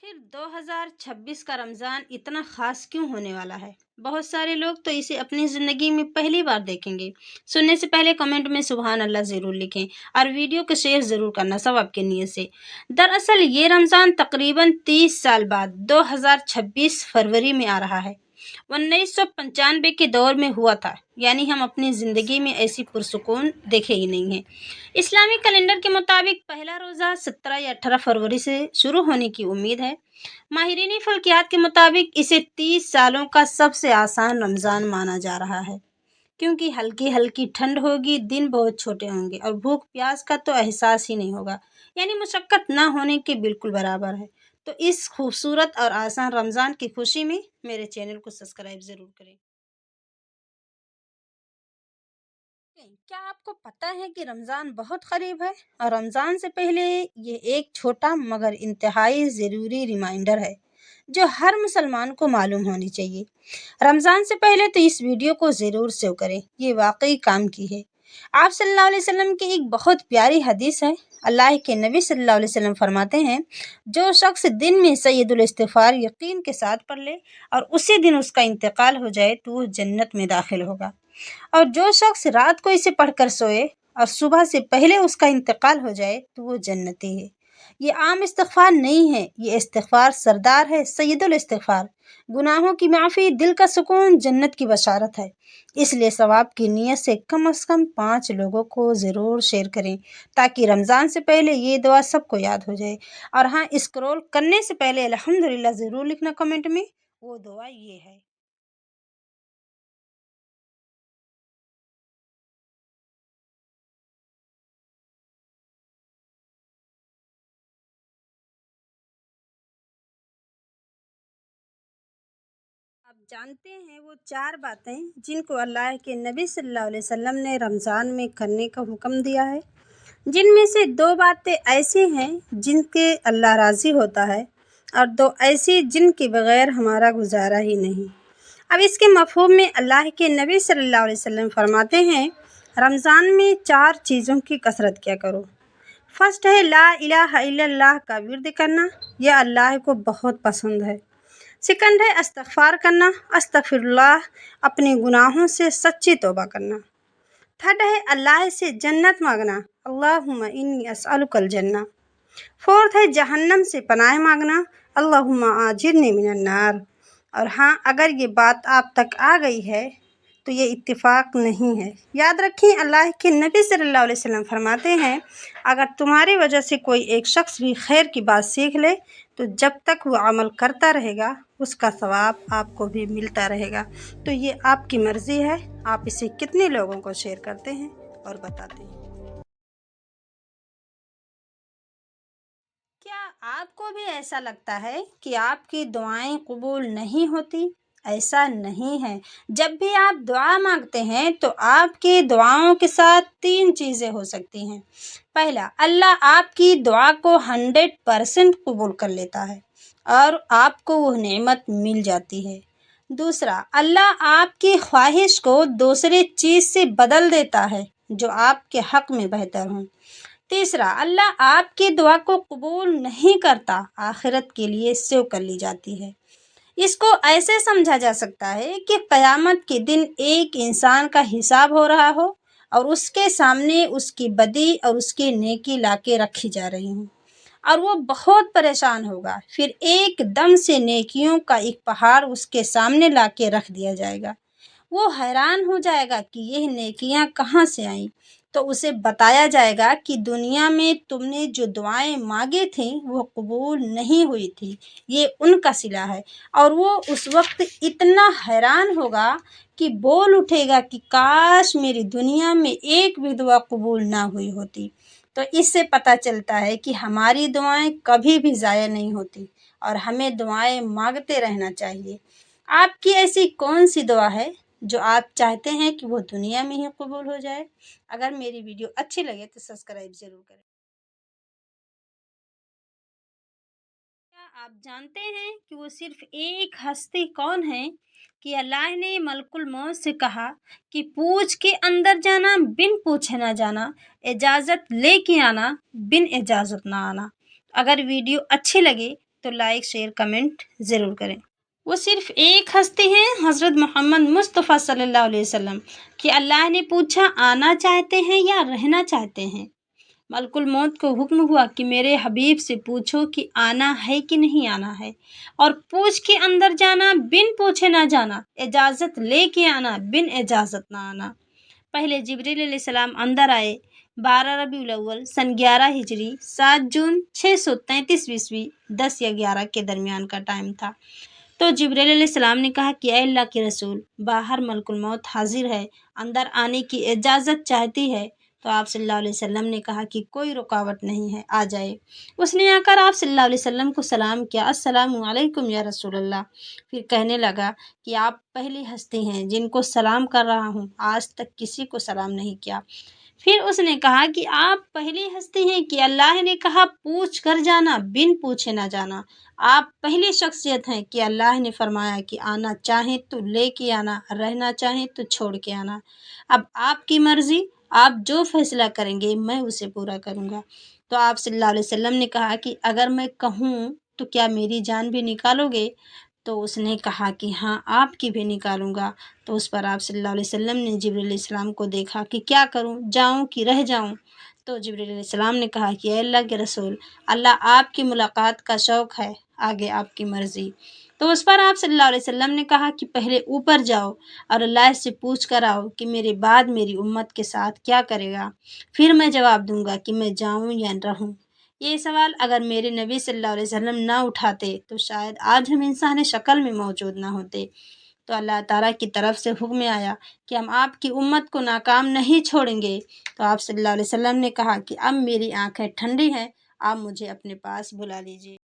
आखिर 2026 का रमज़ान इतना ख़ास क्यों होने वाला है? बहुत सारे लोग तो इसे अपनी ज़िंदगी में पहली बार देखेंगे। सुनने से पहले कमेंट में सुबहान अल्लाह ज़रूर लिखें और वीडियो को शेयर ज़रूर करना सब आपके नियत से। दरअसल ये रमज़ान तकरीबन 30 साल बाद 2026 फरवरी में आ रहा है। 1995 के दौर में हुआ था, यानी हम अपनी ज़िंदगी में ऐसी पुरसुकून देखे ही नहीं हैं। इस्लामी कैलेंडर के मुताबिक पहला रोज़ा 17 या 18 फरवरी से शुरू होने की उम्मीद है। माहिरीन फल्कियात के मुताबिक इसे 30 सालों का सबसे आसान रमज़ान माना जा रहा है, क्योंकि हल्की हल्की ठंड होगी, दिन बहुत छोटे होंगे और भूख प्यास का तो एहसास ही नहीं होगा, यानी मुशक्क़त ना होने के बिल्कुल बराबर है। तो इस खूबसूरत और आसान रमज़ान की खुशी में मेरे चैनल को सब्सक्राइब ज़रूर करें। क्या आपको पता है कि रमज़ान बहुत करीब है और रमज़ान से पहले ये एक छोटा मगर इंतहाई ज़रूरी रिमाइंडर है जो हर मुसलमान को मालूम होनी चाहिए। रमज़ान से पहले तो इस वीडियो को ज़रूर सेव करें, ये वाकई काम की है। आप सल्लल्लाहु अलैहि वसल्लम की एक बहुत प्यारी हदीस है। अल्लाह के नबी सल्लल्लाहु अलैहि वसल्लम फरमाते हैं, जो शख्स दिन में सैयदुल इस्तिग़फ़ार यकीन के साथ पढ़ ले और उसी दिन उसका इंतकाल हो जाए तो वो जन्नत में दाखिल होगा। और जो शख्स रात को इसे पढ़कर सोए और सुबह से पहले उसका इंतकाल हो जाए तो वो जन्नती है। ये आम इस्तिग़फ़ार नहीं है, ये इस्तिग़फ़ार सरदार है, सैयदुल इस्तिग़फ़ार। गुनाहों की माफ़ी, दिल का सुकून, जन्नत की बशारत है। इसलिए सवाब की नीयत से कम कम 5 लोगों को ज़रूर शेयर करें, ताकि रमज़ान से पहले ये दुआ सबको याद हो जाए। और हाँ, स्क्रॉल करने से पहले अल्हम्दुलिल्लाह ज़रूर लिखना कमेंट में, वो दुआ ये है। आप जानते हैं वो 4 बातें जिनको अल्लाह के नबी सल्लल्लाहु अलैहि वसल्लम ने रमज़ान में करने का हुक्म दिया है, जिनमें से 2 बातें ऐसी हैं जिनके अल्लाह राज़ी होता है और 2 ऐसी जिनके बगैर हमारा गुजारा ही नहीं। अब इसके मफ़हूम में अल्लाह के नबी सल्लल्लाहु अलैहि वसल्लम फरमाते हैं, रमज़ान में 4 चीज़ों की कसरत किया करो। फर्स्ट है ला इलाहा इल्लल्लाह का विर्द करना, यह अल्लाह को बहुत पसंद है। सेकंड है इस्तिग़फ़ार करना, अस्तग़फ़िरुल्लाह, अपने गुनाहों से सच्ची तौबा करना। थर्ड है अल्लाह से जन्नत मांगना, अल्लाहुम्मा इन्नी अस्अलुकल जन्नह। फोर्थ है जहन्नम से पनाह मांगना, अल्लाहुम्मा आजिरनी मिनन नार। और हाँ, अगर ये बात आप तक आ गई है तो ये इत्तिफाक नहीं है। याद रखें, अल्लाह के नबी सल्लल्लाहु अलैहि वसल्लम फरमाते हैं, अगर तुम्हारी वजह से कोई एक शख्स भी खैर की बात सीख ले तो जब तक वो अमल करता रहेगा उसका सवाब आपको भी मिलता रहेगा। तो ये आपकी मर्ज़ी है, आप इसे कितने लोगों को शेयर करते हैं और बताते हैं। क्या आपको भी ऐसा लगता है कि आपकी दुआएं कबूल नहीं होती? ऐसा नहीं है। जब भी आप दुआ मांगते हैं तो आपकी दुआओं के साथ 3 चीज़ें हो सकती हैं। पहला, अल्लाह आपकी दुआ को 100% कबूल कर लेता है और आपको वो नेमत मिल जाती है। दूसरा, अल्लाह आपकी ख्वाहिश को दूसरे चीज़ से बदल देता है जो आपके हक़ में बेहतर हो। तीसरा, अल्लाह आपकी दुआ को कबूल नहीं करता, आखिरत के लिए सेव कर ली जाती है। इसको ऐसे समझा जा सकता है कि क़यामत के दिन एक इंसान का हिसाब हो रहा हो और उसके सामने उसकी बदी और उसकी नेकी लाके रखी जा रही हों और वो बहुत परेशान होगा। फिर एकदम से नेकियों का एक पहाड़ उसके सामने लाके रख दिया जाएगा। वो हैरान हो जाएगा कि यह नेकियां कहाँ से आईं। तो उसे बताया जाएगा कि दुनिया में तुमने जो दुआएं मांगी थीं वो कबूल नहीं हुई थी, ये उनका सिला है। और वो उस वक्त इतना हैरान होगा कि बोल उठेगा कि काश मेरी दुनिया में एक भी दुआ कबूल ना हुई होती। तो इससे पता चलता है कि हमारी दुआएं कभी भी ज़ाया नहीं होती और हमें दुआएं मांगते रहना चाहिए। आपकी ऐसी कौन सी दुआ है जो आप चाहते हैं कि वो दुनिया में ही कबूल हो जाए? अगर मेरी वीडियो अच्छी लगे तो सब्सक्राइब ज़रूर करें। क्या आप जानते हैं कि वो सिर्फ एक हस्ती कौन है कि अल्लाह ने मलकुल मौत से कहा कि पूछ के अंदर जाना, बिन पूछे ना जाना, इजाज़त लेके आना, बिन इजाज़त ना आना। अगर वीडियो अच्छी लगे تو لائک شیئر کمنٹ ضرور کریں۔ وہ صرف ایک ہستی ہیں، حضرت محمد مصطفیٰ صلی اللہ علیہ وسلم، کہ اللہ نے پوچھا آنا چاہتے ہیں یا رہنا چاہتے ہیں؟ ملک الموت کو حکم ہوا کہ میرے حبیب سے پوچھو کہ آنا ہے کہ نہیں آنا ہے، اور پوچھ کے اندر جانا، بن پوچھے نہ جانا، اجازت لے کے آنا، بن اجازت نہ آنا۔ پہلے جبریل علیہ السلام اندر آئے 12 ربیع الاول سن 11 ہجری 7 جون 633 عیسوی 10 یا 11 کے درمیان کا ٹائم تھا۔ تو جبریل علیہ السلام نے کہا کہ اے اللہ کے رسول، باہر ملک الموت حاضر ہے، اندر آنے کی اجازت چاہتی ہے۔ تو آپ صلی اللہ علیہ وسلم نے کہا کہ کوئی رکاوٹ نہیں ہے، آ جائے۔ اس نے آ کر آپ صلی اللہ علیہ وسلم کو سلام کیا، السلام علیکم یا رسول اللہ۔ پھر کہنے لگا کہ آپ پہلی ہستی ہیں جن کو سلام کر رہا ہوں، آج تک کسی کو سلام نہیں کیا۔ پھر اس نے کہا کہ آپ پہلی ہستی ہیں کہ اللہ نے کہا پوچھ کر جانا، بن پوچھے نہ جانا۔ آپ پہلی شخصیت ہیں کہ اللہ نے فرمایا کہ آنا چاہیں تو لے کے آنا، رہنا چاہیں تو چھوڑ کے آنا۔ اب آپ کی مرضی، آپ جو فیصلہ کریں گے میں اسے پورا کروں گا۔ تو آپ صلی اللہ علیہ وسلم نے کہا کہ اگر میں کہوں تو کیا میری جان بھی نکالو گے؟ تو اس نے کہا کہ ہاں، آپ کی بھی نکالوں گا۔ تو اس پر آپ صلی اللہ علیہ وسلم نے جبریل علیہ السلام کو دیکھا کہ کیا کروں، جاؤں کہ رہ جاؤں؟ تو جبریل علیہ السلام نے کہا کہ اے اللہ کے رسول، اللہ آپ کی ملاقات کا شوق ہے، آگے آپ کی مرضی۔ تو اس پر آپ صلی اللہ علیہ وسلم نے کہا کہ پہلے اوپر جاؤ اور اللہ سے پوچھ کر آؤ کہ میرے بعد میری امت کے ساتھ کیا کرے گا، پھر میں جواب دوں گا کہ میں جاؤں یا رہوں۔ یہ سوال اگر میرے نبی صلی اللہ علیہ وسلم نہ اٹھاتے تو شاید آج ہم انسان شکل میں موجود نہ ہوتے۔ تو اللہ تعالیٰ کی طرف سے حکم آیا کہ ہم آپ کی امت کو ناکام نہیں چھوڑیں گے۔ تو آپ صلی اللہ علیہ وسلم نے کہا کہ اب میری آنکھیں ٹھنڈی ہیں، آپ مجھے اپنے پاس بلا لیجیے۔